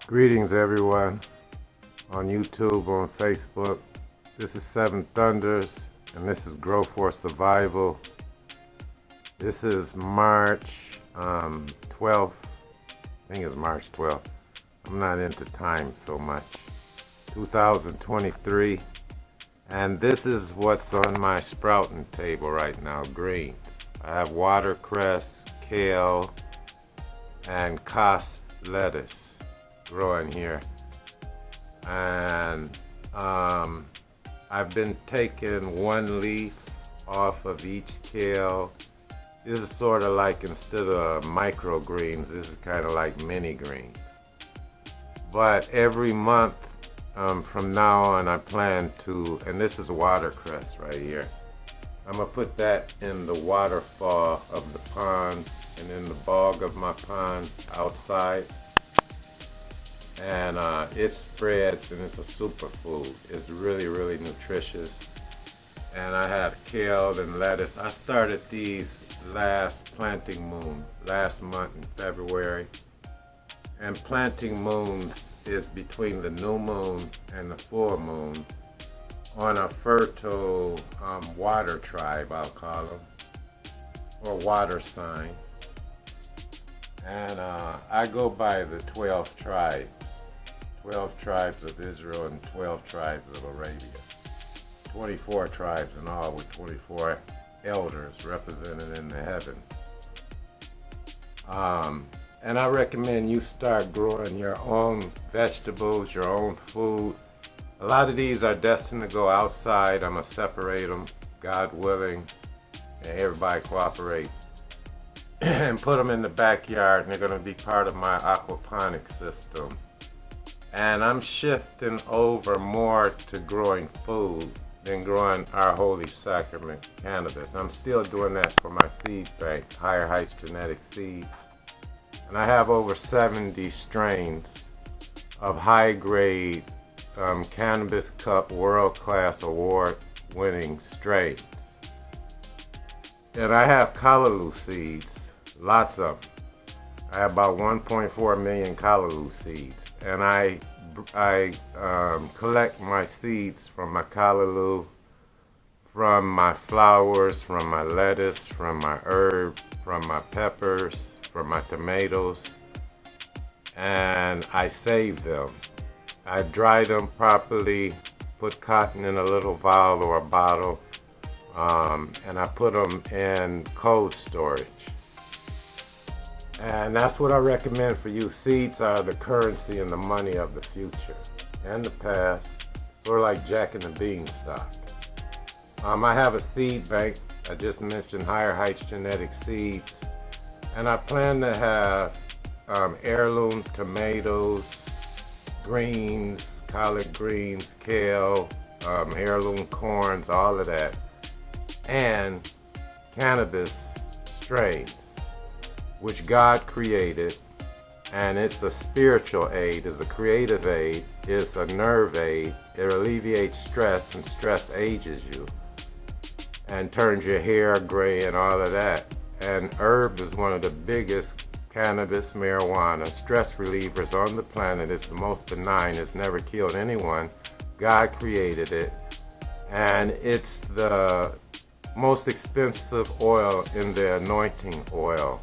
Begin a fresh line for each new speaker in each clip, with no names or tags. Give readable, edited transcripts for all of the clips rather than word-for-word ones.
Greetings everyone on YouTube, on Facebook. This is Seven Thunders and this is Grow for Survival. This is March 12th. I think it's March 12th. I'm not into time so much. 2023. And this is what's on my sprouting table right now, greens. I have watercress, kale, and cos lettuce growing here. And I've been taking one leaf off of each kale. This is sort of like, instead of microgreens, this is kind of like mini greens. But every month from now on, I plan to, and this is watercress right here. I'm gonna put that in the waterfall of the pond and in the bog of my pond outside. And it spreads and it's a superfood. It's really, really nutritious. And I have kale and lettuce. I started these last planting moon, last month in February. And planting moons is between the new moon and the full moon on a fertile water tribe, I'll call them, or water sign. And I go by the 12 tribes. 12 tribes of Israel and 12 tribes of Arabia. 24 tribes in all, with 24 elders represented in the heavens. And I recommend you start growing your own vegetables, your own food. A lot of these are destined to go outside. I'm going to separate them, God willing, and everybody cooperate. And put them in the backyard, and they're going to be part of my aquaponic system. And I'm shifting over more to growing food than growing our holy sacrament, cannabis. I'm still doing that for my seed bank, Higher Heights Genetic Seeds. And I have over 70 strains of high-grade Cannabis Cup world-class award-winning strains. And I have callaloo seeds, lots of them. I have about 1.4 million callaloo seeds. And I collect my seeds from my callaloo, from my flowers, from my lettuce, from my herb, from my peppers, from my tomatoes, and I save them. I dry them properly, put cotton in a little vial or a bottle, and I put them in cold storage. And that's what I recommend for you. Seeds are the currency and the money of the future and the past. Sort of like Jack and the Beanstalk. I have a seed bank. I just mentioned Higher Heights Genetic Seeds. And I plan to have heirloom tomatoes, greens, collard greens, kale, heirloom corns, all of that. And cannabis strains, which God created, and it's a spiritual aid, it's a creative aid, it's a nerve aid. It alleviates stress, and stress ages you and turns your hair gray and all of that. And herb is one of the biggest cannabis, marijuana, stress relievers on the planet. It's the most benign, it's never killed anyone. God created it, and it's the most expensive oil in the anointing oil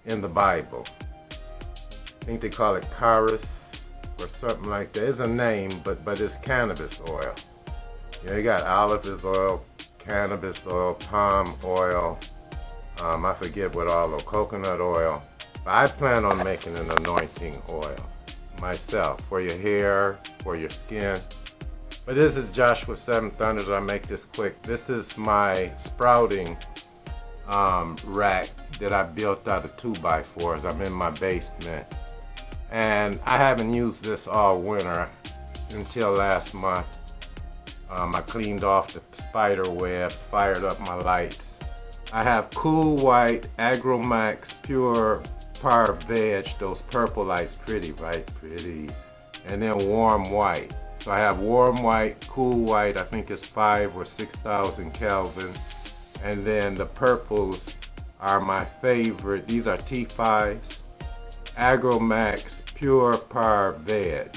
in the Bible. I think they call it charis or something like that. It's a name, but it's cannabis oil. You know, you got olive oil, cannabis oil, palm oil, I forget what all, coconut oil. But I plan on making an anointing oil myself for your hair, for your skin. But this is Joshua 7 Thunders. I make this quick. This is my sprouting rack that I built out of 2x4s. I'm in my basement, and I haven't used this all winter until last month. I cleaned off the spider webs, fired up my lights. I have Cool White, Agromax, Pure Par Veg, those purple lights, pretty, right? Pretty. And then Warm White. So I have Warm White, Cool White, I think it's 5,000 or 6,000 Kelvin. And then the purples are my favorite. These are T5s. Agromax Pure Par Veg.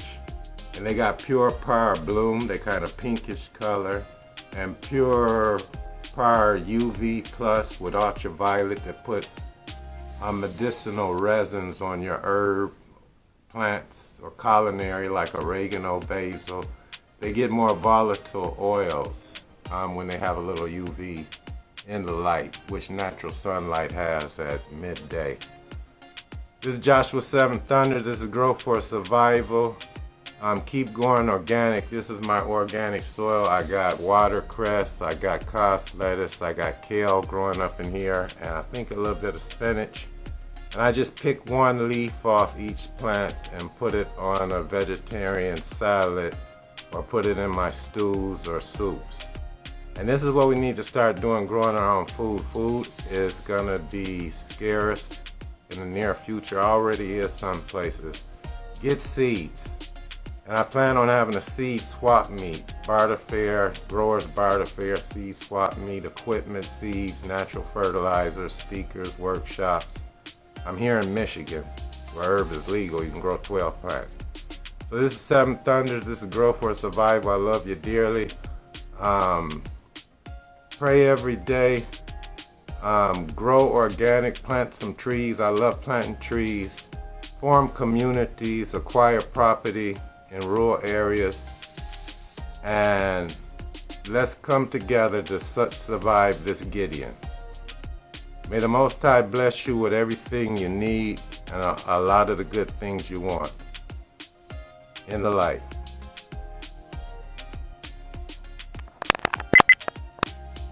And they got Pure Par Bloom, they kind of pinkish color, and Pure Par UV Plus with ultraviolet that put medicinal resins on your herb plants or culinary like oregano, basil. They get more volatile oils when they have a little UV in the light, which natural sunlight has at midday. This is Joshua 7 Thunder. This is Grow for Survival. Keep going organic. This is my organic soil. I got watercress, I got cos lettuce, I got kale growing up in here, and I think a little bit of spinach. And I just pick one leaf off each plant and put it on a vegetarian salad or put it in my stews or soups. And this is what we need to start doing, growing our own food. Food is gonna be scarce in the near future, already is some places. Get seeds. And I plan on having a seed swap meet, barter fair, growers barter fair, seed swap meet, equipment, seeds, natural fertilizers, speakers, workshops. I'm here in Michigan, where herb is legal. You can grow 12 plants. So this is 7 Thunders. This is Grow for Survival. I love you dearly. Pray every day. Grow organic, plant some trees. I love planting trees. Form communities, acquire property in rural areas. And let's come together to survive this Gideon. May the Most High bless you with everything you need and a lot of the good things you want in the life.